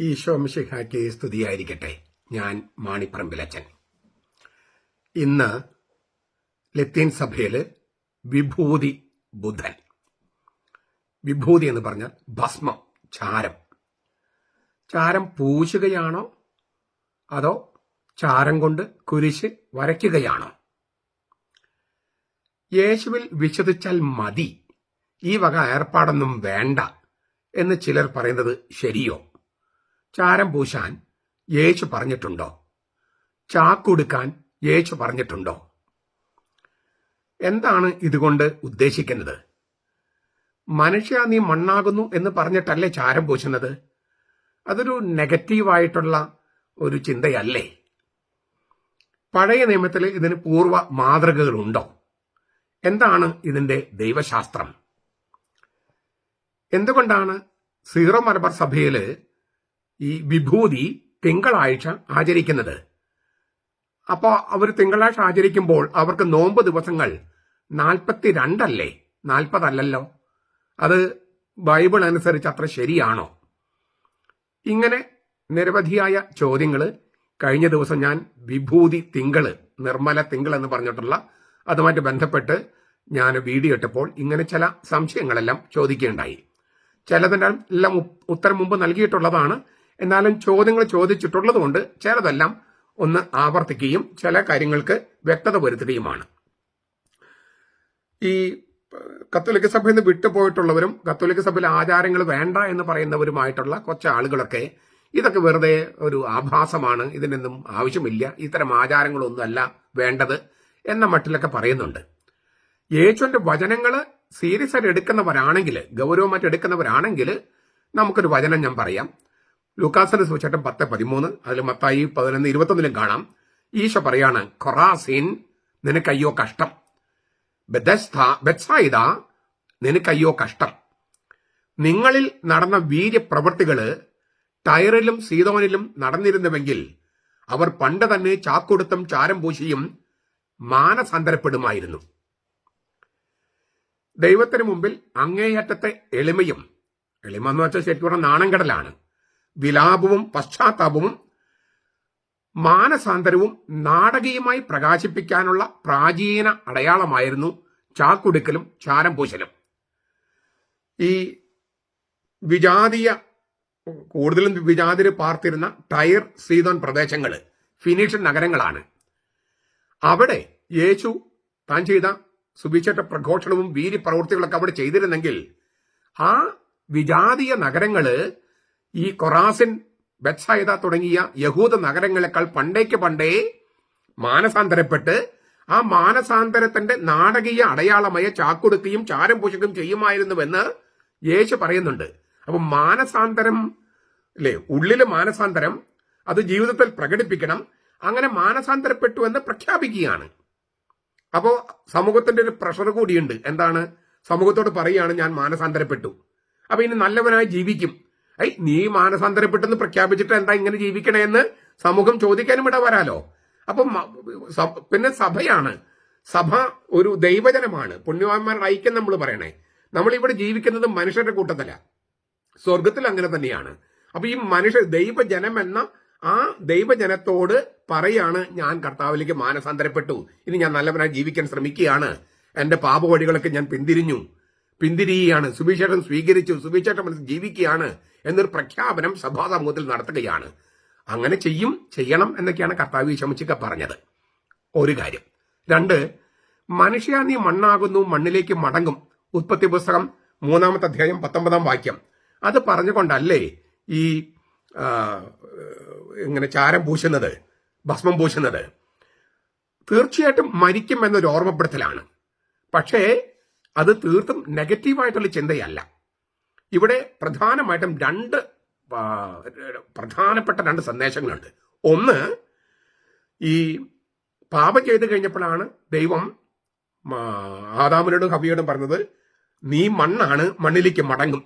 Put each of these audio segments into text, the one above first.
ഈശോ മിശിഹായ്ക്ക് സ്തുതിയായിരിക്കട്ടെ. ഞാൻ മാണിപ്പറമ്പിലച്ചൻ. ഇന്ന് ലത്തീൻ സഭയിൽ വിഭൂതി ബുധൻ. വിഭൂതി എന്ന് പറഞ്ഞാൽ ഭസ്മം, ചാരം. ചാരം പൂശുകയാണോ അതോ ചാരം കൊണ്ട് കുരിശ് വരയ്ക്കുകയാണോ? യേശുവിൽ വിശ്വസിച്ചാൽ മതി, ഈ വക ഏർപ്പാടൊന്നും വേണ്ട എന്ന് ചിലർ പറയുന്നത് ശരിയോ? ചാരം പൂശാൻ യേശു പറഞ്ഞിട്ടുണ്ടോ? ചാക്കുടുക്കാൻ യേശു പറഞ്ഞിട്ടുണ്ടോ? എന്താണ് ഇതുകൊണ്ട് ഉദ്ദേശിക്കുന്നത്? മനുഷ്യ നീ മണ്ണാകുന്നു എന്ന് പറഞ്ഞിട്ടല്ലേ ചാരം പൂശുന്നത്? അതൊരു നെഗറ്റീവായിട്ടുള്ള ഒരു ചിന്തയല്ലേ? പഴയ നിയമത്തിൽ ഇതിന് പൂർവ്വ മാതൃകകളുണ്ടോ? എന്താണ് ഇതിന്റെ ദൈവശാസ്ത്രം? എന്തുകൊണ്ടാണ് സീറോ മലബാർ സഭയില് ഈ വിഭൂതി തിങ്കളാഴ്ച ആചരിക്കുന്നത്? അപ്പോൾ അവർ തിങ്കളാഴ്ച ആചരിക്കുമ്പോൾ അവർക്ക് നോമ്പ് ദിവസങ്ങൾ 42 അല്ലേ, 40 അല്ലല്ലോ? അത് ബൈബിൾ അനുസരിച്ച് അത്ര ശരിയാണോ? ഇങ്ങനെ നിരവധിയായ ചോദ്യങ്ങൾ കഴിഞ്ഞ ദിവസം ഞാൻ വിഭൂതി തിങ്കള്, നിർമ്മല തിങ്കൾ എന്ന് പറഞ്ഞിട്ടുള്ള അതുമായിട്ട് ബന്ധപ്പെട്ട് ഞാൻ വീഡിയോ ഇട്ടപ്പോൾ ഇങ്ങനെ ചില സംശയങ്ങളെല്ലാം ചോദിക്കുകയുണ്ടായി. ചിലതിൻ്റെ എല്ലാം ഉത്തരം മുമ്പ് നൽകിയിട്ടുള്ളതാണ്. എന്നാലും ചോദ്യങ്ങൾ ചോദിച്ചിട്ടുള്ളതുകൊണ്ട് ചിലതെല്ലാം ഒന്ന് ആവർത്തിക്കുകയും ചില കാര്യങ്ങൾക്ക് വ്യക്തത വരുത്തുകയുമാണ്. ഈ കത്തോലിക്ക സഭയിൽ നിന്ന് വിട്ടുപോയിട്ടുള്ളവരും കത്തോലിക്ക സഭയിലെ ആചാരങ്ങൾ വേണ്ട എന്ന് പറയുന്നവരുമായിട്ടുള്ള കുറച്ച് ആളുകളൊക്കെ ഇതൊക്കെ വെറുതെ ഒരു ആഭാസമാണ്, ഇതിനൊന്നും ആവശ്യമില്ല, ഇത്തരം ആചാരങ്ങളൊന്നുമല്ല വേണ്ടത് എന്ന മട്ടിലൊക്കെ പറയുന്നുണ്ട്. യേശുവിന്റെ വചനങ്ങൾ സീരിയസ് ആയിട്ട് എടുക്കുന്നവരാണെങ്കിൽ, ഗൗരവമായിട്ട് എടുക്കുന്നവരാണെങ്കിൽ നമുക്കൊരു വചനം ഞാൻ പറയാം. ലൂക്കാസിന്റെ സുവിശേഷം 10:13, അതിൽ മത്തായി 11:21 കാണാം. ഈശോ പറയാണ്, ഖൊറാസിൻ നിനക്കയ്യോ കഷ്ടം, ബെത്സായിദ നിനക്കയ്യോ കഷ്ടം. നിങ്ങളിൽ നടന്ന വീര്യപ്രവൃത്തികള് ടയറിലും സീദോനിലും നടന്നിരുന്നുവെങ്കിൽ അവർ പണ്ട് തന്നെ ചാക്കൊടുത്തും ചാരം പൂശിയും മാനസാന്തരപ്പെടുമായിരുന്നു. ദൈവത്തിന് മുമ്പിൽ അങ്ങേയറ്റത്തെ എളിമ എന്ന് വെച്ചാൽ ശരിക്കും നാണംകടലാണ്, വിലാപവും പശ്ചാത്താപവും മാനസാന്തരവും നാടകീയമായി പ്രകാശിപ്പിക്കാനുള്ള പ്രാചീന അടയാളമായിരുന്നു ചാക്കുടുക്കലും ചാരം പൂശലും. ഈ കൂടുതലും വിജാതിര് പാർത്തിരുന്ന ടയർ സീദോൻ പ്രദേശങ്ങൾ ഫിനീഷ്യൻ നഗരങ്ങളാണ്. അവിടെ യേശു താൻ ചെയ്ത സുവിശേഷ പ്രഘോഷണവും വീര്യപ്രവൃത്തികളൊക്കെ അവിടെ ചെയ്തിരുന്നെങ്കിൽ ആ വിജാതീയ നഗരങ്ങള് ഈ കൊറാസിൻ, ബെത്സായിദ തുടങ്ങിയ യഹൂദ നഗരങ്ങളെക്കാൾ പണ്ടേ മാനസാന്തരപ്പെട്ട് ആ മാനസാന്തരത്തിന്റെ നാടകീയ അടയാളമായ ചാക്കുടുക്കുകയും ചാരം പൂശുകയും ചെയ്യുമായിരുന്നുവെന്ന് യേശു പറയുന്നുണ്ട്. അപ്പൊ മാനസാന്തരം അല്ലേ, ഉള്ളില് മാനസാന്തരം, അത് ജീവിതത്തിൽ പ്രകടിപ്പിക്കണം. അങ്ങനെ മാനസാന്തരപ്പെട്ടു എന്ന് പ്രഖ്യാപിക്കുകയാണ്. അപ്പോ സമൂഹത്തിന്റെ ഒരു പ്രഷർ കൂടിയുണ്ട്. എന്താണ്? സമൂഹത്തോട് പറയുകയാണ്, ഞാൻ മാനസാന്തരപ്പെട്ടു, അപ്പൊ ഇനി നല്ലവനായി ജീവിക്കും. നീ മാനസാന്തരപ്പെട്ടെന്ന് പ്രഖ്യാപിച്ചിട്ട് എന്താ ഇങ്ങനെ ജീവിക്കണേ എന്ന് സമൂഹം ചോദിക്കാനും ഇട വരാലോ. അപ്പം പിന്നെ സഭയാണ്, സഭ ഒരു ദൈവജനമാണ്, പുണ്യവാന്മാരുടെ ഐക്യം നമ്മൾ പറയണേ. നമ്മൾ ഇവിടെ ജീവിക്കുന്നത് മനുഷ്യരുടെ കൂട്ടത്തില, സ്വർഗത്തിൽ അങ്ങനെ തന്നെയാണ്. അപ്പൊ ഈ ദൈവജനം എന്ന ആ ദൈവജനത്തോട് പറയാണ്, ഞാൻ കർത്താവിലേക്ക് മാനസാന്തരപ്പെട്ടു, ഇനി ഞാൻ നല്ലവനായി ജീവിക്കാൻ ശ്രമിക്കുകയാണ്, എന്റെ പാപവഴികളൊക്കെ ഞാൻ പിന്തിരിയുകയാണ്, സുവിശേഷം സ്വീകരിച്ചു, സുവിശേഷം മനസ്സിൽ ജീവിക്കുകയാണ് എന്നൊരു പ്രഖ്യാപനം സഭാ സമൂഹത്തിൽ നടത്തുകയാണ്. അങ്ങനെ ചെയ്യണം എന്നൊക്കെയാണ് കർത്താവ് ഈശോമിശിഹ പറഞ്ഞത്. ഒരു കാര്യം. 2, മനുഷ്യ നീ മണ്ണാകുന്നു, മണ്ണിലേക്ക് മടങ്ങും. ഉൽപ്പത്തി പുസ്തകം 3-ാമത്തെ അധ്യായം 19-ാം വാക്യം. അത് പറഞ്ഞുകൊണ്ടല്ലേ ഈ ഇങ്ങനെ ചാരം പൂശുന്നത്, ഭസ്മം പൂശുന്നത്? തീർച്ചയായിട്ടും മരിക്കും എന്നൊരു ഓർമ്മപ്പെടുത്തലാണ്. പക്ഷേ അത് തീർത്തും നെഗറ്റീവായിട്ടുള്ള ചിന്തയല്ല. ഇവിടെ പ്രധാനമായിട്ടും പ്രധാനപ്പെട്ട 2 സന്ദേശങ്ങളുണ്ട്. ഒന്ന്, ഈ പാപം ചെയ്തു കഴിഞ്ഞപ്പോഴാണ് ദൈവം ആദാമിനോടും ഹവ്വയോടും പറഞ്ഞത്, നീ മണ്ണാണ്, മണ്ണിലേക്ക് മടങ്ങും.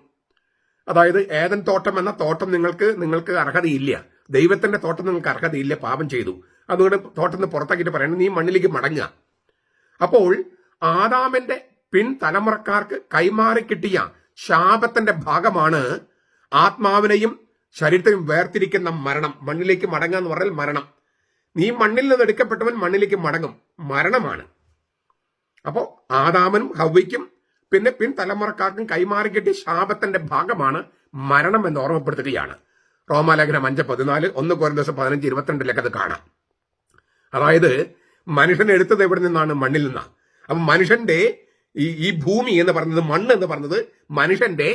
അതായത് ഏദൻ തോട്ടം എന്ന തോട്ടം നിങ്ങൾക്ക് അർഹതയില്ല, ദൈവത്തിന്റെ തോട്ടം നിങ്ങൾക്ക് അർഹതയില്ല, പാപം ചെയ്തു, അതുകൊണ്ട് തോട്ടത്തിൽ നിന്ന് പുറത്താക്കിയിട്ട് പറയുന്നത് നീ മണ്ണിലേക്ക് മടങ്ങുക. അപ്പോൾ ആദാമിന്റെ പിൻതലമുറക്കാർക്ക് കൈമാറി കിട്ടിയ ശാപത്തിന്റെ ഭാഗമാണ് ആത്മാവിനെയും ശരീരത്തിൽ വേർതിരിക്കുന്ന മരണം. മണ്ണിലേക്ക് മടങ്ങുക എന്ന് പറഞ്ഞാൽ മരണം. നീ മണ്ണിൽ നിന്ന് എടുക്കപ്പെട്ടവൻ മണ്ണിലേക്ക് മടങ്ങും, മരണമാണ്. അപ്പോ ആദാമനും ഹവ്വയ്ക്കും പിന്നെ തലമുറക്കാർക്കും കൈമാറി കിട്ടിയ ശാപത്തിന്റെ ഭാഗമാണ് മരണം എന്ന് ഓർമ്മപ്പെടുത്തുകയാണ്. റോമാലേഖനം 5:14, 1 കൊരിന്ത്യർ 15:22 അത് കാണാം. അതായത് മനുഷ്യൻ എടുത്തത് എവിടെ നിന്നാണ്? മണ്ണിൽ നിന്നാണ്. അപ്പൊ മനുഷ്യന്റെ ഈ ഭൂമി എന്ന് പറയുന്നത്, മണ്ണ് എന്ന് പറയുന്നത് മനുഷ്യന്റെ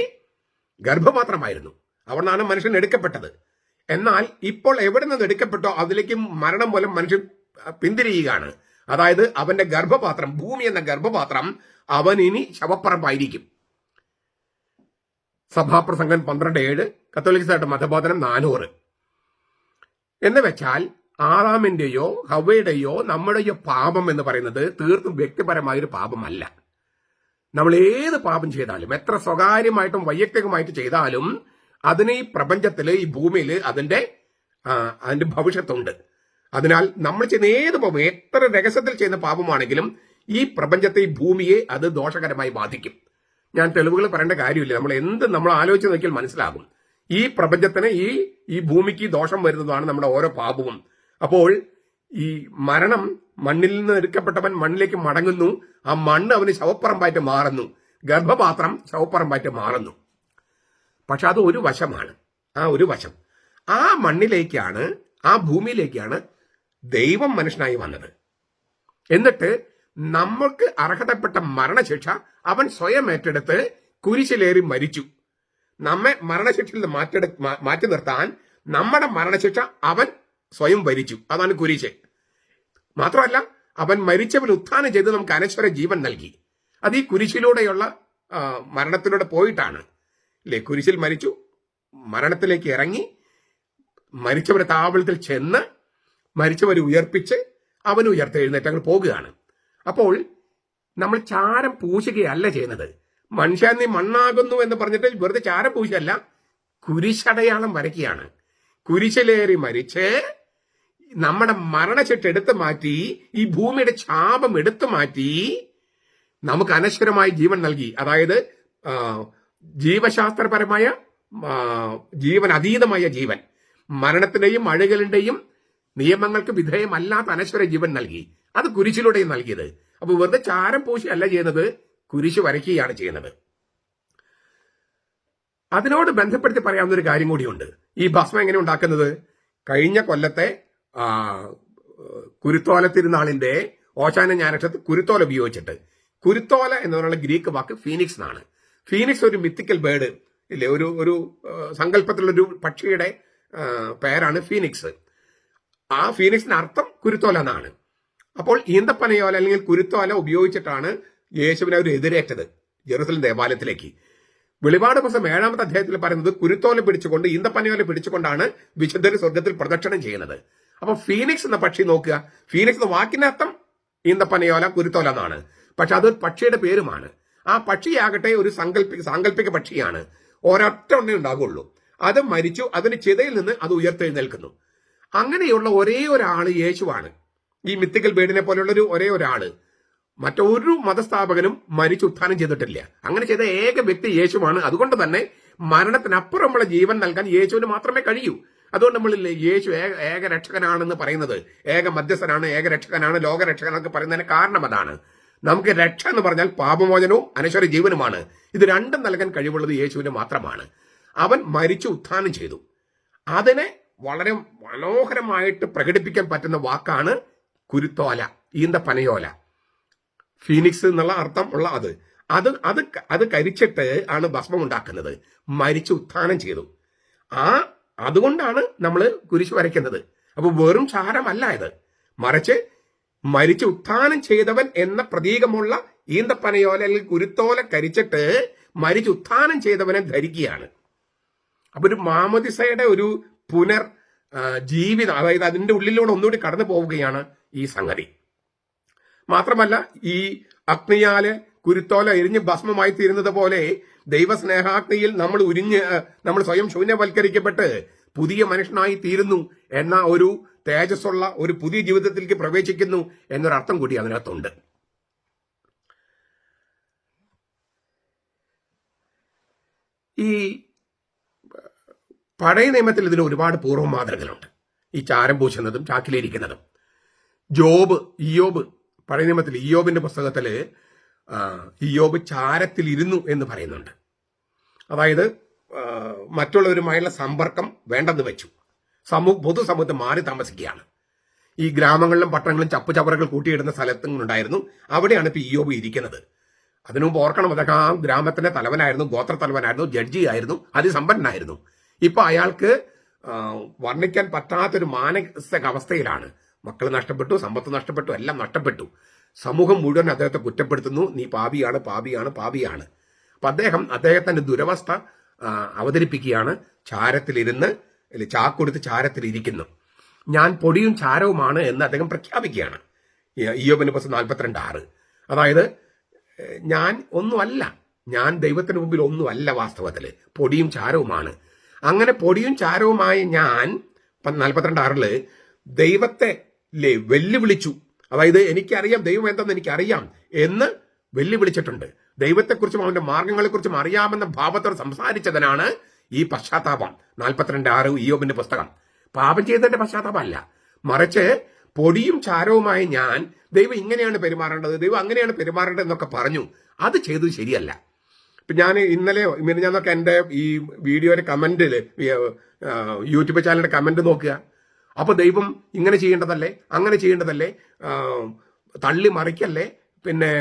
ഗർഭപാത്രമായിരുന്നു. അവിടെ നിന്നാണ് മനുഷ്യൻ എടുക്കപ്പെട്ടത്. എന്നാൽ ഇപ്പോൾ എവിടെ നിന്ന് എടുക്കപ്പെട്ടോ അതിലേക്ക് മരണം മൂലം മനുഷ്യൻ പിന്തിരിയുകയാണ്. അതായത് അവന്റെ ഗർഭപാത്രം, ഭൂമി എന്ന ഗർഭപാത്രം അവൻ ഇനി ശവപ്പറമ്പായിരിക്കും. സഭാപ്രസംഗം 12:7, കത്തോലിക്ക സഭയുടെ മതബോധനം 400. എന്ന് വെച്ചാൽ ആദാമിന്റെയോ ഹവ്വയുടെയോ നമ്മുടെയോ പാപം എന്ന് പറയുന്നത് തീർത്തും വ്യക്തിപരമായൊരു പാപമല്ല. നമ്മൾ ഏത് പാപം ചെയ്താലും, എത്ര സ്വകാര്യമായിട്ടും വൈയക്തികമായിട്ട് ചെയ്താലും, അതിന് ഈ പ്രപഞ്ചത്തില്, ഈ ഭൂമിയിൽ അതിന്റെ ഭവിഷ്യത്തുണ്ട്. അതിനാൽ നമ്മൾ ചെയ്യുന്ന ഏത് പാപം, എത്ര രഹസ്യത്തിൽ ചെയ്യുന്ന പാപമാണെങ്കിലും ഈ പ്രപഞ്ചത്തെ, ഈ ഭൂമിയെ അത് ദോഷകരമായി ബാധിക്കും. ഞാൻ തെളിവുകൾ പറയേണ്ട കാര്യമില്ല. നമ്മൾ ആലോചിച്ച് നോക്കിയാൽ മനസ്സിലാകും. ഈ പ്രപഞ്ചത്തിന്, ഈ ഭൂമിക്ക് ദോഷം വരുന്നതാണ് നമ്മുടെ ഓരോ പാപവും. അപ്പോൾ ഈ മരണം, മണ്ണിൽ നിന്ന് എടുക്കപ്പെട്ടവൻ മണ്ണിലേക്ക് മടങ്ങുന്നു. ആ മണ്ണ് അവന് ശവപ്പറമ്പായിട്ട് മാറുന്നു, ഗർഭപാത്രം ശവപ്പറമ്പായിട്ട് മാറുന്നു. പക്ഷെ അത് ഒരു വശമാണ്. ആ ഒരു വശം, ആ മണ്ണിലേക്കാണ്, ആ ഭൂമിയിലേക്കാണ് ദൈവം മനുഷ്യനായി വന്നത്. എന്നിട്ട് നമ്മൾക്ക് അർഹതപ്പെട്ട മരണശിക്ഷ അവൻ സ്വയം ഏറ്റെടുത്ത് കുരിശിലേറി മരിച്ചു. നമ്മെ മരണശിക്ഷയിൽ നിന്ന് മാറ്റി നിർത്താൻ നമ്മുടെ മരണശിക്ഷ അവൻ സ്വയം ഭരിച്ചു. അതാണ് കുരിശ്. മാത്രമല്ല, അവൻ മരിച്ചവൻ ഉത്ഥാനം ചെയ്ത് നമുക്ക് അനശ്വര ജീവൻ നൽകി. അത് ഈ കുരിശിലൂടെയുള്ള മരണത്തിലൂടെ പോയിട്ടാണ്. അല്ലേ? കുരിശിൽ മരിച്ചു, മരണത്തിലേക്ക് ഇറങ്ങി, മരിച്ചവരെ താവളത്തിൽ ചെന്ന് മരിച്ചവരെ ഉയർപ്പിച്ച് അവന് ഉയർത്തെഴുന്നേറ്റ് അങ്ങ് പോകുകയാണ്. അപ്പോൾ നമ്മൾ ചാരം പൂശുകയല്ല ചെയ്യുന്നത്. മനുഷ്യൻ നീ മണ്ണാകുന്നു എന്ന് പറഞ്ഞിട്ട് വെറുതെ ചാരം പൂശല്ല, കുരിശടയാളം വരയ്ക്കുകയാണ്. കുരിശിലേറി മരിച്ച് നമ്മുടെ മരണശിക്ഷ എടുത്തു മാറ്റി, ഈ ഭൂമിയുടെ ശാപം എടുത്തു മാറ്റി നമുക്ക് അനശ്വരമായ ജീവൻ നൽകി. അതായത് ജീവശാസ്ത്രപരമായ ജീവൻ, അതീതമായ ജീവൻ, മരണത്തിന്റെയും അഴുകലിന്റെയും നിയമങ്ങൾക്ക് വിധേയമല്ലാത്ത അനശ്വര ജീവൻ നൽകി. അത് കുരിശിലൂടെയും നൽകിയത്. അപ്പൊ വെറുതെ ചാരം പൂശി അല്ല ചെയ്യുന്നത്, കുരിശ് വരയ്ക്കുകയാണ് ചെയ്യുന്നത്. അതിനോട് ബന്ധപ്പെടുത്തി പറയാവുന്ന ഒരു കാര്യം കൂടിയുണ്ട്. ഈ ഭസ്മം എങ്ങനെ ഉണ്ടാക്കുന്നത്? കഴിഞ്ഞ കൊല്ലത്തെ കുരുത്തോല തിരുനാളിന്റെ ഓശാന ഞായറാഴ്ച കുരുത്തോല ഉപയോഗിച്ചിട്ട്, കുരുത്തോല എന്നുള്ള ഗ്രീക്ക് വാക്ക് ഫീനിക്സ് എന്നാണ്. ഫീനിക്സ് ഒരു മിത്തിക്കൽ ബേർഡ് ഇല്ലേ, ഒരു സങ്കല്പത്തിലുള്ളൊരു പക്ഷിയുടെ പേരാണ് ഫീനിക്സ്. ആ ഫീനിക്സിന്റെ അർത്ഥം കുരുത്തോല എന്നാണ്. അപ്പോൾ ഈന്തപ്പനയോല അല്ലെങ്കിൽ കുരുത്തോല ഉപയോഗിച്ചിട്ടാണ് യേശുവിനെ അവർ എതിരേറ്റത് ജെറുസലേം ദേവാലയത്തിലേക്ക്. വെളിപാട് പുസ്തകം 7-ാമത്തെ അധ്യായത്തിൽ പറയുന്നത് കുരുത്തോല പിടിച്ചുകൊണ്ട്, ഈന്തപ്പനയോല പിടിച്ചുകൊണ്ടാണ് വിശുദ്ധർ സ്വർഗത്തിൽ പ്രദക്ഷിണം ചെയ്യുന്നത്. അപ്പൊ ഫീനിക്സ് എന്ന പക്ഷി നോക്കുക. ഫീനിക്സ് എന്ന വാക്കിനർത്ഥം ഈന്തപ്പനയോല, കുരുത്തോല എന്നാണ്. പക്ഷെ അത് പക്ഷിയുടെ പേരുമാണ്. ആ പക്ഷിയാകട്ടെ ഒരു സാങ്കല്പിക പക്ഷിയാണ്. ഒരൊറ്റ ഒന്നേ ഉണ്ടാകുള്ളൂ. അത് മരിച്ചു, അതിന് ചിതയിൽ നിന്ന് അത് ഉയർത്തെഴുന്നേൽക്കുന്നു. അങ്ങനെയുള്ള ഒരേ ഒരാള് യേശുവാണ്. ഈ മിത്തിക്കൽ ബേഡിനെ പോലെയുള്ള ഒരേ ഒരാള്. മറ്റൊരു മതസ്ഥാപകനും മരിച്ചു ഉത്ഥാനം ചെയ്തിട്ടില്ല. അങ്ങനെ ചെയ്ത ഏക വ്യക്തി യേശുവാണ്. അതുകൊണ്ട് തന്നെ മരണത്തിനപ്പുറമുള്ള ജീവൻ നൽകാൻ യേശുവിന് മാത്രമേ കഴിയൂ. അതുകൊണ്ട് നമ്മളില്ലേ യേശു ഏക രക്ഷകനാണെന്ന് പറയുന്നത്, ഏക മധ്യസ്ഥനാണ്, ഏക രക്ഷകനാണ്, ലോകരക്ഷകനൊക്കെ പറയുന്നതിന് കാരണം അതാണ്. നമുക്ക് രക്ഷ എന്ന് പറഞ്ഞാൽ പാപമോചനവും അനശ്വര ജീവനുമാണ്. ഇത് രണ്ടും നൽകാൻ കഴിവുള്ളത് യേശുവിന് മാത്രമാണ്. അവൻ മരിച്ചു ഉത്ഥാനം ചെയ്തു. അതിനെ വളരെ മനോഹരമായിട്ട് പ്രകടിപ്പിക്കാൻ പറ്റുന്ന വാക്കാണ് കുരുത്തോല, ഈന്തപ്പനയോല. ഫീനിക്സ് എന്നുള്ള അർത്ഥം ഉള്ള അത് കരിച്ചിട്ട് ആണ് ഭസ്മം ഉണ്ടാക്കുന്നത്. മരിച്ചു ഉത്ഥാനം ചെയ്തു. അതുകൊണ്ടാണ് നമ്മൾ കുരിശ് വരയ്ക്കുന്നത്. അപ്പൊ വെറും ചാരമല്ല ഇത്, മറിച്ച് മരിച്ചു ഉത്ഥാനം ചെയ്തവൻ എന്ന പ്രതീകമുള്ള ഈന്തപ്പനയോല അല്ലെങ്കിൽ കുരുത്തോല കരിച്ചിട്ട് മരിച്ചു ഉത്ഥാനം ചെയ്തവനെ ധരിക്കുകയാണ്. അപ്പൊ ഒരു മാമോദിസയുടെ ഒരു ജീവിതം, അതായത് അതിന്റെ ഉള്ളിലൂടെ ഒന്നുകൂടി കടന്നു പോവുകയാണ് ഈ സംഗതി. മാത്രമല്ല, ഈ അഗ്നിയാല് കുരുത്തോല എരിഞ്ഞ് ഭസ്മമായി തീരുന്നത് പോലെ ദൈവസ്നേഹാഗ്നിയിൽ നമ്മൾ സ്വയം ശൂന്യവൽക്കരിക്കപ്പെട്ട് പുതിയ മനുഷ്യനായി തീരുന്നു എന്ന ഒരു തേജസ്സുള്ള ഒരു പുതിയ ജീവിതത്തിലേക്ക് പ്രവേശിക്കുന്നു എന്നൊരർത്ഥം കൂടി അതിനകത്തുണ്ട്. ഈ പഴയ നിയമത്തിൽ ഇതിന് ഒരുപാട് പൂർവ്വ മാതൃകകളുണ്ട്. ഈ ചാരം പൂശുന്നതും ചാക്കിലിരിക്കുന്നതും. ഇയോബ് പഴയ നിയമത്തിൽ ഇയോബിന്റെ പുസ്തകത്തിൽ ഇയോബ് ചാരത്തിലിരുന്നു എന്ന് പറയുന്നുണ്ട്. അതായത് മറ്റുള്ളവരുമായുള്ള സമ്പർക്കം വേണ്ടെന്ന് വെച്ചു. പൊതുസമൂഹത്തിൽ മാറി താമസിക്കുകയാണ്. ഈ ഗ്രാമങ്ങളിലും പട്ടണങ്ങളിലും ചപ്പുചവറുകൾ കൂട്ടിയിടുന്ന സ്ഥലത്തുണ്ടായിരുന്നു. അവിടെയാണ് ഇപ്പൊ ഇയോബ് ഇരിക്കുന്നത്. അതിനുമുമ്പ് ഓർക്കണം, അതൊക്കെ ആ ഗ്രാമത്തിന്റെ തലവനായിരുന്നു, ഗോത്ര തലവനായിരുന്നു, ജഡ്ജിയായിരുന്നു, അതിസമ്പന്നനായിരുന്നു. ഇപ്പൊ അയാൾക്ക് വർണ്ണിക്കാൻ പറ്റാത്തൊരു മാനസികാവസ്ഥയിലാണ്. മക്കൾ നഷ്ടപ്പെട്ടു, സമ്പത്ത് നഷ്ടപ്പെട്ടു, എല്ലാം നഷ്ടപ്പെട്ടു. സമൂഹം മുഴുവൻ അദ്ദേഹത്തെ കുറ്റപ്പെടുത്തുന്നു. നീ പാപിയാണ്, പാപിയാണ്, പാപിയാണ്. അപ്പൊ അദ്ദേഹത്തിന്റെ ദുരവസ്ഥ അവതരിപ്പിക്കുകയാണ്. ചാരത്തിലിരുന്ന്, ചാക്കൊടുത്ത് ചാരത്തിലിരിക്കുന്നു. ഞാൻ പൊടിയും ചാരവുമാണ് എന്ന് അദ്ദേഹം പ്രഖ്യാപിക്കുകയാണ്. ഇയ്യോബിന്റെ പുസ്തകം 42:6. അതായത് ഞാൻ ഒന്നുമല്ല, ഞാൻ ദൈവത്തിന് മുമ്പിൽ ഒന്നുമല്ല, വാസ്തവത്തിൽ പൊടിയും ചാരവുമാണ്. അങ്ങനെ പൊടിയും ചാരവുമായി ഞാൻ 42:6 ദൈവത്തെ വെല്ലുവിളിച്ചു. അതായത് എനിക്കറിയാം ദൈവം എന്തെന്ന് എനിക്കറിയാം എന്ന് വെല്ലുവിളിച്ചിട്ടുണ്ട്. ദൈവത്തെക്കുറിച്ചും അവന്റെ മാർഗങ്ങളെക്കുറിച്ചും അറിയാമെന്ന ഭാവത്തോട് സംസാരിച്ചതിനാണ് ഈ പശ്ചാത്താപം. 42:6 ഇയ്യോബിന്റെ പുസ്തകം. പാപം ചെയ്തതിന്റെ പശ്ചാത്താപമല്ല, മറിച്ച് പൊടിയും ചാരവുമായി ഞാൻ ദൈവം ഇങ്ങനെയാണ് പെരുമാറേണ്ടത്, ദൈവം അങ്ങനെയാണ് പെരുമാറേണ്ടത് എന്നൊക്കെ പറഞ്ഞു. അത് ചെയ്തത് ശരിയല്ല. ഇപ്പൊ ഞാൻ ഇന്നലെ മിനിഞ്ഞാന്നൊക്കെ എൻ്റെ ഈ വീഡിയോയുടെ കമന്റിൽ, യൂട്യൂബ് ചാനലിന്റെ കമന്റ് നോക്കുക. അപ്പൊ ദൈവം ഇങ്ങനെ ചെയ്യേണ്ടതല്ലേ, അങ്ങനെ ചെയ്യേണ്ടതല്ലേ, തള്ളി മറിക്കല്ലേ, പിന്നെ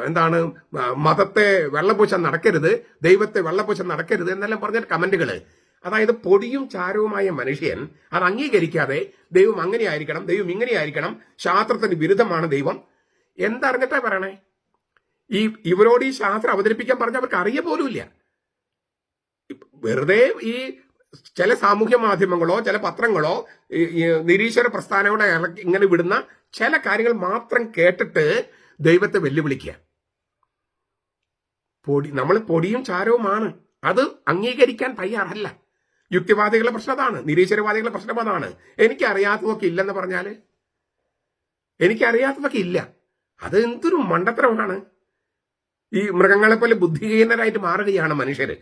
എന്താണ് മതത്തെ വെള്ളപൂശാൻ നടക്കരുത്, ദൈവത്തെ വെള്ളപൂശാൻ നടക്കരുത് എന്നെല്ലാം പറഞ്ഞ കമന്റുകൾ. അതായത് പൊടിയും ചാരവുമായ മനുഷ്യൻ അത് അംഗീകരിക്കാതെ ദൈവം അങ്ങനെ ആയിരിക്കണം, ദൈവം ഇങ്ങനെ ആയിരിക്കണം, ശാസ്ത്രത്തിന് വിരുദ്ധമാണ് ദൈവം എന്തറിഞ്ഞിട്ടാ പറയണേ? ഇവരോട് ഈ ശാസ്ത്രം അവതരിപ്പിക്കാൻ പറഞ്ഞ അവർക്ക് അറിയ പോലുമില്ല. വെറുതെ ഈ ചില സാമൂഹ്യ മാധ്യമങ്ങളോ ചില പത്രങ്ങളോ നിരീശ്വര പ്രസ്ഥാനങ്ങളോ ഇങ്ങനെ വിടുന്ന ചില കാര്യങ്ങൾ മാത്രം കേട്ടിട്ട് ദൈവത്തെ വെല്ലുവിളിക്കുക. നമ്മൾ പൊടിയും ചാരവുമാണ്, അത് അംഗീകരിക്കാൻ തയ്യാറല്ല. യുക്തിവാദികളുടെ പ്രശ്നം അതാണ്, നിരീശ്വരവാദികളുടെ പ്രശ്നം അതാണ്. എനിക്കറിയാത്തതൊക്കെ ഇല്ലെന്ന് പറഞ്ഞാല്, എനിക്കറിയാത്തതൊക്കെ ഇല്ല, അത് എന്തൊരു മണ്ടത്തരമാണ്. ഈ മൃഗങ്ങളെ പോലെ ബുദ്ധിഹീനരായിട്ട് മാറുകയാണ് മനുഷ്യര്.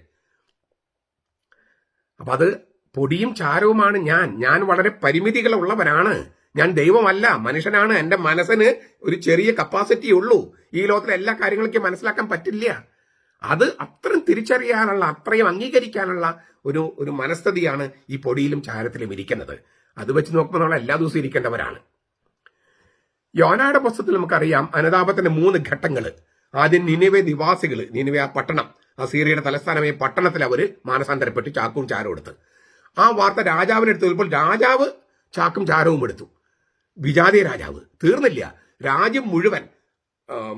അപ്പൊ അത് പൊടിയും ചാരവുമാണ് ഞാൻ വളരെ പരിമിതികളുള്ളവരാണ്, ഞാൻ ദൈവമല്ല, മനുഷ്യനാണ്. എന്റെ മനസ്സിന് ഒരു ചെറിയ കപ്പാസിറ്റി ഉള്ളൂ, ഈ ലോകത്തിലെ എല്ലാ കാര്യങ്ങളൊക്കെ മനസ്സിലാക്കാൻ പറ്റില്ല. അത് അത്രയും തിരിച്ചറിയാനുള്ള, അത്രയും അംഗീകരിക്കാനുള്ള ഒരു മനസ്ഥിതിയാണ് ഈ പൊടിയിലും ചാരത്തിലും ഇരിക്കുന്നത്. അത് വെച്ച് നോക്കുമ്പോൾ നമ്മൾ എല്ലാ ദിവസവും ഇരിക്കേണ്ടവരാണ്. യോനയുടെ പുസ്തകത്തിൽ നമുക്കറിയാം അനുതാപത്തിന്റെ 3 ഘട്ടങ്ങൾ. ആദ്യം നിനിവെ നിവാസികൾ, നിനിവെ ആ പട്ടണം, അസീറിയയുടെ തലസ്ഥാനമായ പട്ടണത്തിൽ അവർ മാനസാന്തരപ്പെട്ട് ചാക്കും ചാരവും എടുത്ത്. ആ വാർത്ത രാജാവിനെടുത്ത് വരുമ്പോൾ രാജാവ് ചാക്കും ചാരവും എടുത്തു. വിജാതീയ രാജാവ്. തീർന്നില്ല, രാജ്യം മുഴുവൻ,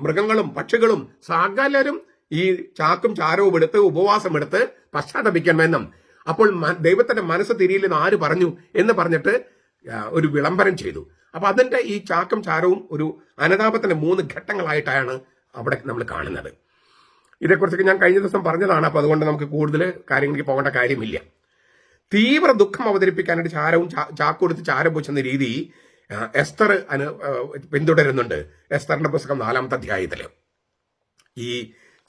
മൃഗങ്ങളും പക്ഷികളും സകലരും ഈ ചാക്കും ചാരവും എടുത്ത് ഉപവാസമെടുത്ത് പശ്ചാത്തപിക്കണമെന്നും അപ്പോൾ ദൈവത്തിന്റെ മനസ്സ് തിരിയില്ലെന്ന് ആര് പറഞ്ഞു എന്ന് പറഞ്ഞിട്ട് ഒരു വിളംബരം ചെയ്തു. അപ്പൊ അതിന്റെ ഈ ചാക്കും ചാരവും ഒരു അനുതാപത്തിന്റെ 3 ഘട്ടങ്ങളായിട്ടാണ് അവിടെ നമ്മൾ കാണുന്നത്. ഇതേക്കുറിച്ചൊക്കെ ഞാൻ കഴിഞ്ഞ ദിവസം പറഞ്ഞതാണ്. അപ്പൊ അതുകൊണ്ട് നമുക്ക് കൂടുതൽ കാര്യങ്ങൾക്ക് പോകേണ്ട കാര്യമില്ല. തീവ്ര ദുഃഖം അവതരിപ്പിക്കാനായിട്ട് ചാരവും ചാക്കൊടുത്ത് ചാരം പൂച്ചുന്ന രീതി എസ്തർ പിന്തുടരുന്നുണ്ട്. എസ്തറിന്റെ പുസ്തകം 4-ാമത്തെ അധ്യായത്തില് ഈ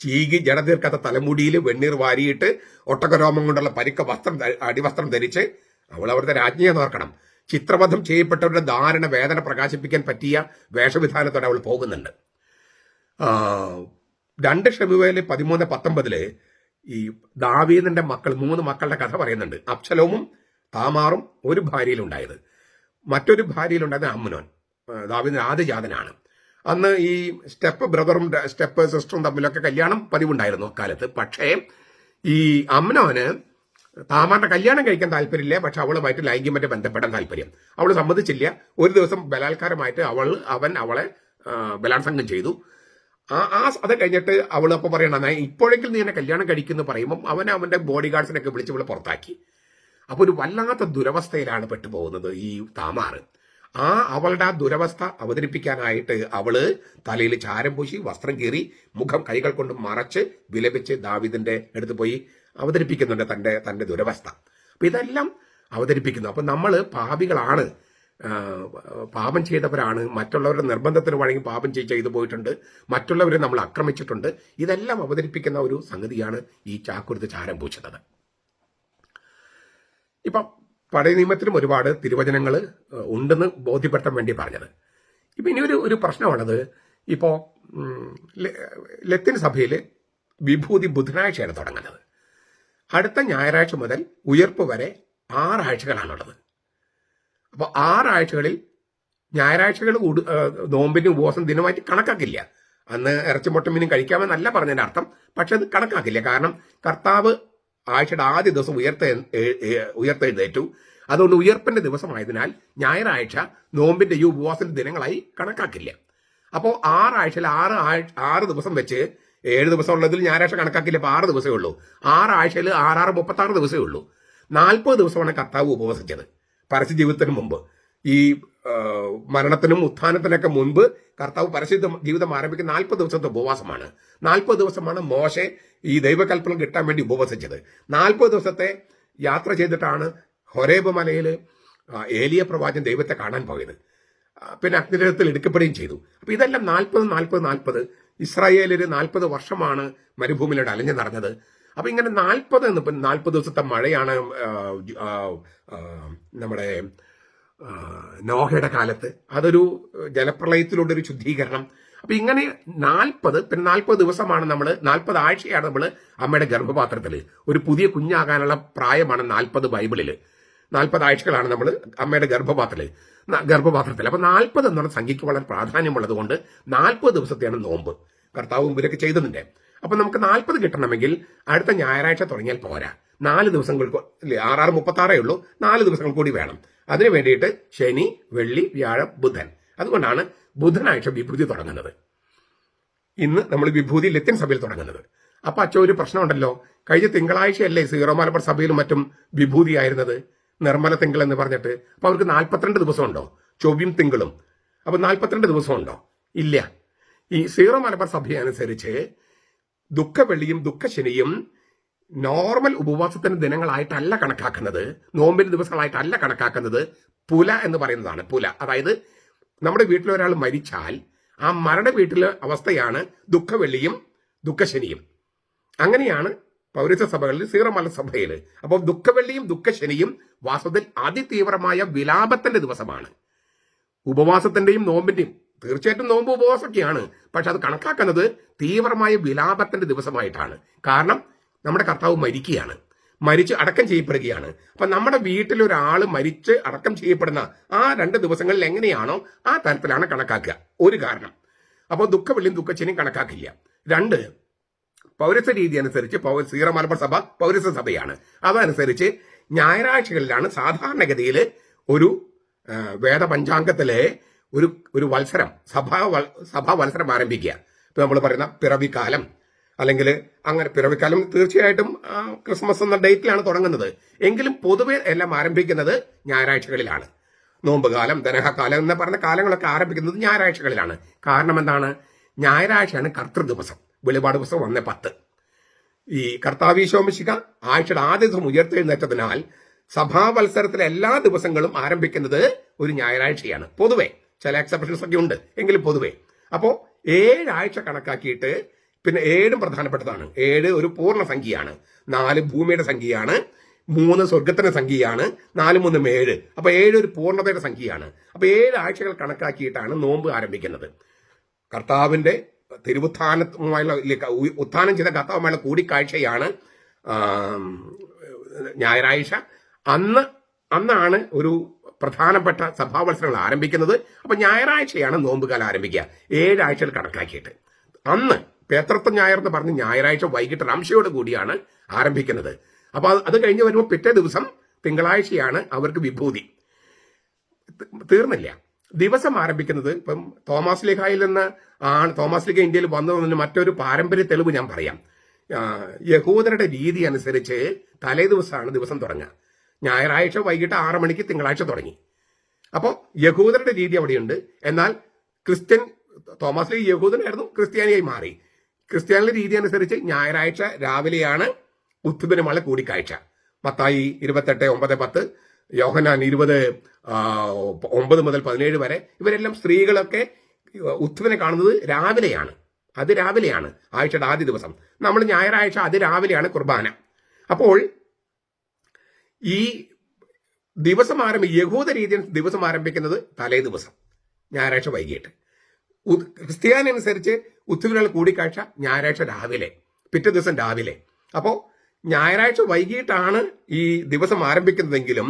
ചീകി ജടതീർക്കാത്ത തലമുടിയിൽ വെണ്ണീർ വാരിയിട്ട് ഒട്ടകരോമം കൊണ്ടുള്ള പരിക്ക അടിവസ്ത്രം ധരിച്ച് അവൾ അവിടുത്തെ രാജ്ഞിയെ നോക്കണം. ചിത്രബദ്ധം ചെയ്യപ്പെട്ടവരുടെ ദാരുണ വേദന പ്രകാശിപ്പിക്കാൻ പറ്റിയ വേഷവിധാനത്തോടെ അവൾ പോകുന്നുണ്ട്. 2 ശമൂവേൽ 13-19 ഈ ദാവീദിന്റെ മക്കൾ 3 മക്കളുടെ കഥ പറയുന്നുണ്ട്. അബ്ശലോമും താമാറും ഒരു ഭാര്യയിലുണ്ടായത്, മറ്റൊരു ഭാര്യയിലുണ്ടായത് അമ്നോൻ, ദാവീദിന്റെ ആദ്യജാതനാണ്. അന്ന് ഈ സ്റ്റെപ്പ് ബ്രദറും സ്റ്റെപ്പ് സിസ്റ്ററും തമ്മിലൊക്കെ കല്യാണം പതിവുണ്ടായിരുന്നു അക്കാലത്ത്. പക്ഷേ ഈ അമ്നോന് താമാറിന്റെ കല്യാണം കഴിക്കാൻ താല്പര്യമില്ല, പക്ഷെ അവളുമായിട്ട് ലൈംഗികമായിട്ട് ബന്ധപ്പെടാൻ താല്പര്യം. അവൾ സമ്മതിച്ചില്ല. ഒരു ദിവസം ബലാത്കാരമായിട്ട് അവൻ അവളെ ബലാത്സംഗം ചെയ്തു. അത് കഴിഞ്ഞിട്ട് അവൾ അപ്പോൾ പറയണ ഇപ്പോഴെങ്കിലും നീ എന്നെ കല്യാണം കഴിക്കുന്നു പറയുമ്പോൾ അവന്റെ ബോഡി ഗാർഡ്സിനൊക്കെ വിളിച്ച് ഇവളെ പുറത്താക്കി. അപ്പൊ ഒരു വല്ലാത്ത ദുരവസ്ഥയിലാണ് പെട്ടുപോകുന്നത് ഈ താമാർ. അവളുടെ ആ ദുരവസ്ഥ അവതരിപ്പിക്കാനായിട്ട് അവള് തലയിൽ ചാരം പൂശി വസ്ത്രം കീറി മുഖം കൈകൾ കൊണ്ട് മറച്ച് വിലപിച്ച് ദാവീദിന്റെ അടുത്ത് പോയി അവതരിപ്പിക്കുന്നുണ്ട് തന്റെ ദുരവസ്ഥ. അപ്പൊ ഇതെല്ലാം അവതരിപ്പിക്കുന്നു. അപ്പൊ നമ്മള് പാപികളാണ്, പാപം ചെയ്തവരാണ്, മറ്റുള്ളവരുടെ നിർബന്ധത്തിന് വഴങ്ങി പാപം ചെയ്തു പോയിട്ടുണ്ട്, മറ്റുള്ളവരെ നമ്മൾ ആക്രമിച്ചിട്ടുണ്ട്. ഇതെല്ലാം അവതരിപ്പിക്കുന്ന ഒരു സംഗതിയാണ് ഈ ചാക്കുരുത്ത് ചാരം പൂശുന്നത്. ഇപ്പം പഴയ നിയമത്തിലും ഒരുപാട് തിരുവചനങ്ങൾ ഉണ്ടെന്ന് ബോധ്യപ്പെടുത്താൻ വേണ്ടി പറഞ്ഞത്. ഇപ്പം ഇനി ഒരു പ്രശ്നമുള്ളത്, ഇപ്പോൾ ലത്തീൻ സഭയിൽ വിഭൂതി ബുധനാഴ്ചയാണ് തുടങ്ങുന്നത്. അടുത്ത ഞായറാഴ്ച മുതൽ ഉയർപ്പ് വരെ 6 ആഴ്ചകളാണുള്ളത്. അപ്പോൾ 6 ആഴ്ചകളിൽ ഞായറാഴ്ചകൾ നോമ്പിന് ഉപവാസം ദിനമായിട്ട് കണക്കാക്കില്ല. അന്ന് ഇറച്ചിമുട്ട മീനും കഴിക്കാമെന്നല്ല പറഞ്ഞതിന്റെ അർത്ഥം, പക്ഷെ അത് കണക്കാക്കില്ല. കാരണം കർത്താവ് ആഴ്ചയുടെ ആദ്യ ദിവസം ഉയർത്തെഴുന്നേറ്റു. അതുകൊണ്ട് ഉയർപ്പിന്റെ ദിവസമായതിനാൽ ഞായറാഴ്ച നോമ്പിന്റെ ഈ ഉപവാസത്തിന്റെ ദിനങ്ങളായി കണക്കാക്കില്ല. അപ്പോൾ 6 ആഴ്ചയിൽ 6 ദിവസം വെച്ച് 7 ദിവസം ഉള്ളതിൽ ഞായറാഴ്ച കണക്കാക്കില്ല. അപ്പോൾ 6 ദിവസമേ ഉള്ളൂ. 6 ആഴ്ചയിൽ 6 36 ദിവസമേ ഉള്ളൂ. 40 ദിവസമാണ് കർത്താവ് ഉപവസിച്ചത് പരസ്യ ജീവിതത്തിന് മുമ്പ്. ഈ മരണത്തിനും ഉത്ഥാനത്തിനൊക്കെ മുൻപ് കർത്താവ് പരസ്യ ജീവിതം ആരംഭിക്കുന്ന 40 ദിവസത്തെ ഉപവാസമാണ്. 40 ദിവസമാണ് മോശെ ഈ ദൈവകൽപ്പന കിട്ടാൻ വേണ്ടി ഉപവസിച്ചത്. 40 ദിവസത്തെ യാത്ര ചെയ്തിട്ടാണ് ഹൊരേബ് മലയിൽ ഏലിയ പ്രവാചകൻ ദൈവത്തെ കാണാൻ പോയത്. പിന്നെ അഗ്നിരഥത്തിൽ എടുക്കപ്പെടുകയും ചെയ്തു. അപ്പൊ ഇതെല്ലാം 40 ഇസ്രായേലിൽ 40 വർഷമാണ് മരുഭൂമിയിലൂടെ അലഞ്ഞു നടന്നത്. അപ്പൊ ഇങ്ങനെ 40 ദിവസത്തെ മഴയാണ് നമ്മുടെ നോഹയുടെ കാലത്ത്. അതൊരു ജലപ്രളയത്തിലൂടെ ഒരു ശുദ്ധീകരണം. അപ്പൊ ഇങ്ങനെ 40 ദിവസമാണ് 40 ആഴ്ചയാണ് നമ്മൾ അമ്മയുടെ ഗർഭപാത്രത്തിൽ. ഒരു പുതിയ കുഞ്ഞാകാനുള്ള പ്രായമാണ് 40 ബൈബിളില്. 40 ആഴ്ചകളാണ് നമ്മൾ അമ്മയുടെ ഗർഭപാത്രത്തിൽ. അപ്പൊ 40 എന്നുള്ള സംഖ്യയ്ക്ക് വളരെ പ്രാധാന്യമുള്ളത് കൊണ്ട് 40 ദിവസത്തെയാണ് നോമ്പ് കർത്താവ് മുമ്പിലൊക്കെ ചെയ്തതിന്റെ. അപ്പൊ നമുക്ക് 40 കിട്ടണമെങ്കിൽ അടുത്ത ഞായറാഴ്ച തുടങ്ങിയാൽ പോരാ. 4 ദിവസങ്ങൾക്ക് 6 36 ഉള്ളൂ. 4 ദിവസങ്ങൾ കൂടി വേണം. അതിനു വേണ്ടിയിട്ട് ശനി, വെള്ളി, വ്യാഴം, ബുധൻ. അതുകൊണ്ടാണ് ബുധനാഴ്ച വിഭൂതി തുടങ്ങുന്നത്. ഇന്ന് നമ്മൾ വിഭൂതി ലത്തീൻ സഭയിൽ തുടങ്ങുന്നത്. അപ്പൊ അച്ഛൻ ഒരു പ്രശ്നമുണ്ടല്ലോ, കഴിഞ്ഞ തിങ്കളാഴ്ചയല്ലേ സീറോ മലബാർ സഭയിലും മറ്റും വിഭൂതി ആയിരുന്നത്, നിർമ്മല തിങ്കൾ എന്ന് പറഞ്ഞിട്ട്. അപ്പൊ അവർക്ക് 42 ദിവസം ഉണ്ടോ? ചൊവ്വയും തിങ്കളും. അപ്പൊ 42 ദിവസം ഉണ്ടോ? ഇല്ല. ഈ സീറോ മലബാർ സഭയനുസരിച്ച് ദുഃഖവെള്ളിയും ദുഃഖശനിയും നോർമൽ ഉപവാസത്തിന്റെ ദിനങ്ങളായിട്ടല്ല കണക്കാക്കുന്നത്, നോമ്പിന്റെ ദിവസങ്ങളായിട്ടല്ല കണക്കാക്കുന്നത്. പുല എന്ന് പറയുന്നതാണ്. പുല അതായത് നമ്മുടെ വീട്ടിൽ ഒരാൾ മരിച്ചാൽ ആ മരണ വീട്ടിലെ അവസ്ഥയാണ് ദുഃഖവെള്ളിയും ദുഃഖശനിയും. അങ്ങനെയാണ് പൗരസ്ത്യ സഭകളിൽ, സീറോ മലബാർ സഭയിൽ. അപ്പോൾ ദുഃഖവെള്ളിയും ദുഃഖശനിയും വാസ്തവത്തിൽ അതിതീവ്രമായ വിലാപത്തിന്റെ ദിവസമാണ്. ഉപവാസത്തിന്റെയും നോമ്പിന്റെയും, തീർച്ചയായിട്ടും നോമ്പ് ഉപവാസമൊക്കെയാണ്, പക്ഷെ അത് കണക്കാക്കുന്നത് തീവ്രമായ വിലാപത്തിന്റെ ദിവസമായിട്ടാണ്. കാരണം നമ്മുടെ കർത്താവ് മരിക്കുകയാണ്, മരിച്ച് അടക്കം ചെയ്യപ്പെടുകയാണ്. അപ്പൊ നമ്മുടെ വീട്ടിൽ ഒരാൾ മരിച്ച് അടക്കം ചെയ്യപ്പെടുന്ന ആ 2 ദിവസങ്ങളിൽ എങ്ങനെയാണോ ആ തരത്തിലാണ് കണക്കാക്കുക. ഒരു കാരണം. അപ്പോൾ ദുഃഖവെള്ളിയും ദുഃഖശനിയും കണക്കാക്കില്ല. 2, പൗരസ്ത്യ രീതി അനുസരിച്ച് സീറോ മലബാർ സഭ പൗരസ്ത്യ സഭയാണ്. അതനുസരിച്ച് ഞായറാഴ്ചകളിലാണ് സാധാരണഗതിയിൽ ഒരു വേദപഞ്ചാംഗത്തിലെ ഒരു വത്സരം, സഭാ വത്സരം ആരംഭിക്കുക. ഇപ്പൊ നമ്മൾ പറയുന്ന പിറവിക്കാലം, അല്ലെങ്കിൽ അങ്ങനെ പിറവിക്കാലം തീർച്ചയായിട്ടും ക്രിസ്മസ് എന്ന ഡേറ്റിലാണ് തുടങ്ങുന്നത്. എങ്കിലും പൊതുവെ എല്ലാം ആരംഭിക്കുന്നത് ഞായറാഴ്ചകളിലാണ്. നോമ്പുകാലം, ദനഹകാലം എന്ന് പറഞ്ഞ കാലങ്ങളൊക്കെ ആരംഭിക്കുന്നത് ഞായറാഴ്ചകളിലാണ്. കാരണം എന്താണ്? ഞായറാഴ്ചയാണ് കർത്തൃ ദിവസം. വെളിപാട് പുസ്തകം 1:10. ഈ കർത്താവീശോമിശിഹ ആഴ്ചയുടെ ആദ്യ ദിവസം ഉയർത്തെഴുന്നേറ്റതിനാൽ സഭാവത്സരത്തിലെ എല്ലാ ദിവസങ്ങളും ആരംഭിക്കുന്നത് ഒരു ഞായറാഴ്ചയാണ്. പൊതുവെ ചില എക്സെപ്ഷൻസ് ഒക്കെ ഉണ്ട്, എങ്കിലും പൊതുവെ. അപ്പോ 7 ആഴ്ച കണക്കാക്കിയിട്ട്, പിന്നെ 7 പ്രധാനപ്പെട്ടതാണ്. 7 ഒരു പൂർണ്ണ സംഖ്യയാണ്. 4 ഭൂമിയുടെ സംഖ്യയാണ്, 3 സ്വർഗത്തിന്റെ സംഖ്യയാണ്, 4 3 7. അപ്പൊ 7 ഒരു പൂർണ്ണതയുടെ സംഖ്യയാണ്. അപ്പൊ 7 ആഴ്ചകൾ കണക്കാക്കിയിട്ടാണ് നോമ്പ് ആരംഭിക്കുന്നത്. കർത്താവിന്റെ ഉത്ഥാനം ചെയ്ത കർത്താവുമായുള്ള കൂടിക്കാഴ്ചയാണ് ഞായറാഴ്ച. അന്നാണ് ഒരു പ്രധാനപ്പെട്ട സഭാവത്സരങ്ങൾ ആരംഭിക്കുന്നത്. അപ്പൊ ഞായറാഴ്ചയാണ് നോമ്പുകാലം ആരംഭിക്കുക, 7 ആഴ്ചകൾ കണക്കാക്കിയിട്ട്. അന്ന് പേത്രത്വ ഞായർ എന്ന് പറഞ്ഞ് ഞായറാഴ്ച വൈകിട്ട് റംശയോട് കൂടിയാണ് ആരംഭിക്കുന്നത്. അപ്പൊ അത് കഴിഞ്ഞ് വരുമ്പോൾ പിറ്റേ ദിവസം തിങ്കളാഴ്ചയാണ് അവർക്ക് വിഭൂതി. തീർന്നില്ല. ദിവസം ആരംഭിക്കുന്നത് ഇപ്പം തോമസ് ലീഗായിൽ നിന്ന് ആണ്. തോമസ് ലീഗ ഇന്ത്യയിൽ വന്നതിന് മറ്റൊരു പാരമ്പര്യ തെളിവ് ഞാൻ പറയാം. യഹൂദരുടെ രീതി അനുസരിച്ച് തലേ ദിവസമാണ് ദിവസം തുടങ്ങുക. ഞായറാഴ്ച വൈകിട്ട് 6 മണിക്ക് തിങ്കളാഴ്ച തുടങ്ങി. അപ്പോൾ യഹൂദരുടെ രീതി അവിടെയുണ്ട്. എന്നാൽ തോമസ് ലീഗ് യഹൂദനായിരുന്നു, ക്രിസ്ത്യാനിയായി മാറി. ക്രിസ്ത്യാനിയുടെ രീതി അനുസരിച്ച് ഞായറാഴ്ച രാവിലെയാണ് ഉത്ഥിതനുമുള്ള കൂടിക്കാഴ്ച. മത്തായി 28:9-10, യോഹന്നാൻ 20:9 മുതൽ 17 വരെ. ഇവരെല്ലാം സ്ത്രീകളൊക്കെ ഉത്ഥിതനെ കാണുന്നത് രാവിലെയാണ്. അത് രാവിലെയാണ് ആഴ്ചയുടെ ആദ്യ ദിവസം. നമ്മൾ ഞായറാഴ്ച അതിരാവിലെയാണ് കുർബാന. അപ്പോൾ ഈ യഹൂദ രീതിയിൽ ദിവസം ആരംഭിക്കുന്നത് തലേ ദിവസം, ഞായറാഴ്ച വൈകിട്ട്. ക്രിസ്ത്യാനി അനുസരിച്ച് ഉത്സവങ്ങൾ കൂടിക്കാഴ്ച ഞായറാഴ്ച രാവിലെ, പിറ്റേ ദിവസം രാവിലെ. അപ്പോൾ ഞായറാഴ്ച വൈകിട്ടാണ് ഈ ദിവസം ആരംഭിക്കുന്നതെങ്കിലും,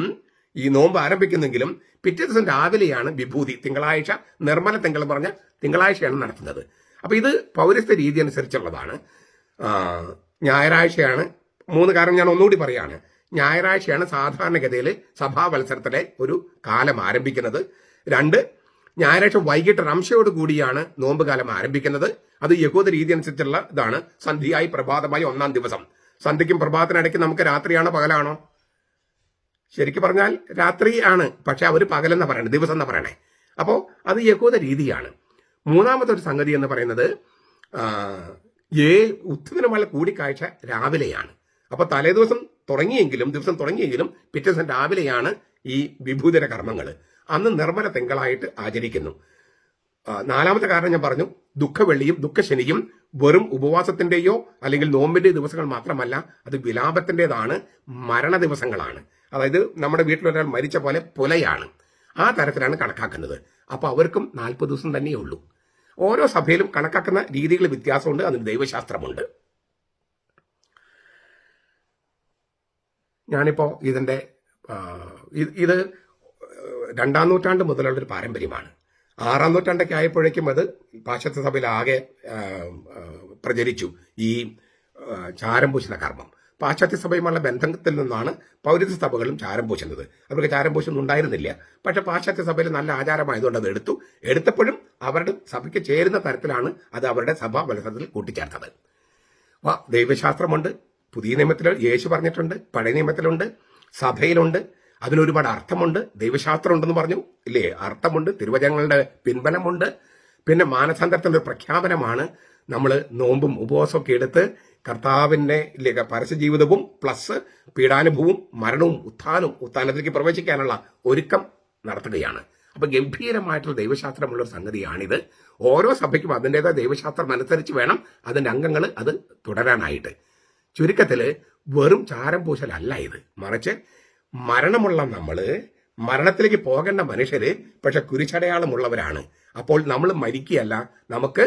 ഈ നോമ്പ് ആരംഭിക്കുന്നെങ്കിലും പിറ്റേ ദിവസം രാവിലെയാണ് വിഭൂതി, തിങ്കളാഴ്ച നിർമ്മല തിങ്കൾ പറഞ്ഞ തിങ്കളാഴ്ചയാണ് നടത്തുന്നത്. അപ്പൊ ഇത് പൗരസ്ത്യ രീതി അനുസരിച്ചുള്ളതാണ്. ഞായറാഴ്ചയാണ് 3 കാരണം ഞാൻ ഒന്നുകൂടി പറയാണ്. ഞായറാഴ്ചയാണ് സാധാരണഗതിയിൽ സഭാവത്സരത്തിലെ ഒരു കാലം ആരംഭിക്കുന്നത്. 2, ഞായറാഴ്ച വൈകിട്ട് റംശയോട് കൂടിയാണ് നോമ്പ് കാലം ആരംഭിക്കുന്നത്. അത് യഹൂദ രീതി അനുസരിച്ചുള്ള ഇതാണ്. സന്ധ്യയായി പ്രഭാതമായി 1-ാം ദിവസം. സന്ധ്യയ്ക്കും പ്രഭാതത്തിനിടയ്ക്ക് നമുക്ക് രാത്രിയാണോ പകലാണോ? ശരിക്കും പറഞ്ഞാൽ രാത്രി ആണ്, പക്ഷെ അവർ പകലെന്നാ പറയണേ, ദിവസം എന്നാ പറയണേ. അപ്പോൾ അത് യഹൂദ രീതിയാണ്. 3-ാമത്തെ ഒരു സംഗതി എന്ന് പറയുന്നത് ഉത്ഥിതനുമുള്ള കൂടിക്കാഴ്ച രാവിലെയാണ്. അപ്പൊ തലേദിവസം ദിവസം തുടങ്ങിയെങ്കിലും പിറ്റേ ദിവസം രാവിലെയാണ് ഈ വിഭൂതിര കർമ്മങ്ങൾ. അന്ന് നിർമ്മല തിങ്കളായിട്ട് ആചരിക്കുന്നു. 4-ാമത്തെ കാരണം ഞാൻ പറഞ്ഞു, ദുഃഖവെള്ളിയും ദുഃഖശനിയും വെറും ഉപവാസത്തിന്റെയോ അല്ലെങ്കിൽ നോമ്പിന്റെ ദിവസങ്ങൾ മാത്രമല്ല, അത് വിലാപത്തിൻ്റെതാണ്, മരണ ദിവസങ്ങളാണ്. അതായത് നമ്മുടെ വീട്ടിലൊരാൾ മരിച്ച പോലെ പുലയാണ്. ആ തരത്തിലാണ് കണക്കാക്കുന്നത്. അപ്പൊ അവർക്കും 40 ദിവസം തന്നെയേ ഉള്ളൂ. ഓരോ സഭയിലും കണക്കാക്കുന്ന രീതികൾ വ്യത്യാസമുണ്ട്, അതിന് ദൈവശാസ്ത്രമുണ്ട്. ഞാനിപ്പോ ഇത് 2-ാം നൂറ്റാണ്ട് മുതലുള്ളൊരു പാരമ്പര്യമാണ്. 6-ാം നൂറ്റാണ്ടൊക്കെ ആയപ്പോഴേക്കും അത് പാശ്ചാത്യ സഭയിൽ ആകെ പ്രചരിച്ചു, ഈ ചാരം പൂശുന്ന കർമ്മം. പാശ്ചാത്യ സഭയുമുള്ള ബന്ധത്തിൽ നിന്നാണ് പൗരസ്ത്യ സഭകളും ചാരം പൂശുന്നത്. അവർക്ക് ചാരം പൂശൊന്നും ഉണ്ടായിരുന്നില്ല, പക്ഷെ പാശ്ചാത്യ സഭയിൽ നല്ല ആചാരമായതുകൊണ്ട് അത് എടുത്തപ്പോഴും അവരുടെ സഭയ്ക്ക് ചേരുന്ന തരത്തിലാണ് അത് അവരുടെ സഭാ മത്സരത്തിൽ കൂട്ടിച്ചേർത്തത്. ദൈവശാസ്ത്രമുണ്ട്, പുതിയ നിയമത്തിൽ യേശു പറഞ്ഞിട്ടുണ്ട്, പഴയ നിയമത്തിലുണ്ട്, സഭയിലുണ്ട്. അതിനൊരുപാട് അർത്ഥമുണ്ട്. ദൈവശാസ്ത്രം ഉണ്ടെന്ന് പറഞ്ഞു ഇല്ലേ? അർത്ഥമുണ്ട്, തിരുവചനങ്ങളുടെ പിൻബലമുണ്ട്. പിന്നെ മാനസാന്തരത്തിന്റെ ഒരു പ്രഖ്യാപനമാണ് നമ്മൾ നോമ്പും ഉപവാസവും ഒക്കെ എടുത്ത് കർത്താവിന്റെ പരസ്യ ജീവിതവും പ്ലസ് പീഡാനുഭവവും മരണവും ഉത്ഥാനത്തിലേക്ക് പ്രവേശിക്കാനുള്ള ഒരുക്കം നടത്തുകയാണ്. അപ്പൊ ഗംഭീരമായിട്ടുള്ള ദൈവശാസ്ത്രമുള്ള ഒരു സംഗതിയാണിത്. ഓരോ സഭയ്ക്കും അതിൻ്റെതായ ദൈവശാസ്ത്രം അനുസരിച്ച് വേണം അതിന്റെ അംഗങ്ങൾ അത് തുടരാനായിട്ട്. ചുരുക്കത്തില് വെറും ചാരം പൂശലല്ല ഇത്, മറിച്ച് മരണമുള്ള നമ്മള്, മരണത്തിലേക്ക് പോകേണ്ട മനുഷ്യര്, പക്ഷെ കുരിശടയാളമുള്ളവരാണ്. അപ്പോൾ നമ്മൾ മരിക്കുകയല്ല, നമുക്ക്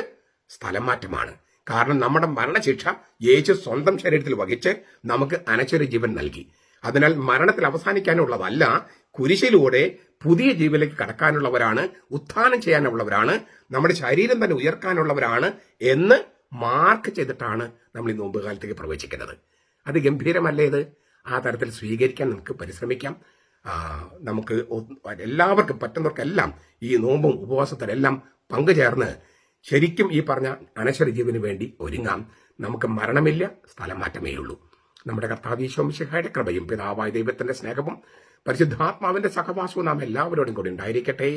സ്ഥലം മാറ്റമാണ്. കാരണം നമ്മുടെ മരണശിക്ഷ യേശു സ്വന്തം ശരീരത്തിൽ വഹിച്ച് നമുക്ക് അനശ്വര ജീവൻ നൽകി. അതിനാൽ മരണത്തിൽ അവസാനിക്കാനുള്ളതല്ല, കുരിശിലൂടെ പുതിയ ജീവനിലേക്ക് കടക്കാനുള്ളവരാണ്, ഉത്ഥാനം ചെയ്യാനുള്ളവരാണ്, നമ്മുടെ ശരീരം തന്നെ ഉയർക്കാനുള്ളവരാണ് എന്ന് മാർക്ക് ചെയ്തിട്ടാണ് നമ്മൾ ഈ നോമ്പുകാലത്തേക്ക് പ്രവേശിക്കുന്നത്. അത് ഗംഭീരമല്ലേ ഇത്? ആ തരത്തിൽ സ്വീകരിക്കാൻ നമുക്ക് പരിശ്രമിക്കാം. നമുക്ക് എല്ലാവർക്കും പറ്റുന്നവർക്കെല്ലാം ഈ നോമ്പും ഉപവാസത്തിലെല്ലാം പങ്കുചേർന്ന് ശരിക്കും ഈ പറഞ്ഞ അനശ്വര ജീവന് വേണ്ടി ഒരുങ്ങാം. നമുക്ക് മരണമില്ല, സ്ഥലം മാറ്റമേ ഉള്ളൂ. നമ്മുടെ കർത്താവ് ഈശോ മിശിഹായുടെ കൃപയും പിതാവായ ദൈവത്തിന്റെ സ്നേഹവും പരിശുദ്ധാത്മാവിന്റെ സഹവാസവും നാം എല്ലാവരോടും കൂടി ഉണ്ടായിരിക്കട്ടെ,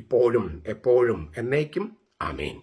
ഇപ്പോഴും എപ്പോഴും എന്നേക്കും. ആമേൻ.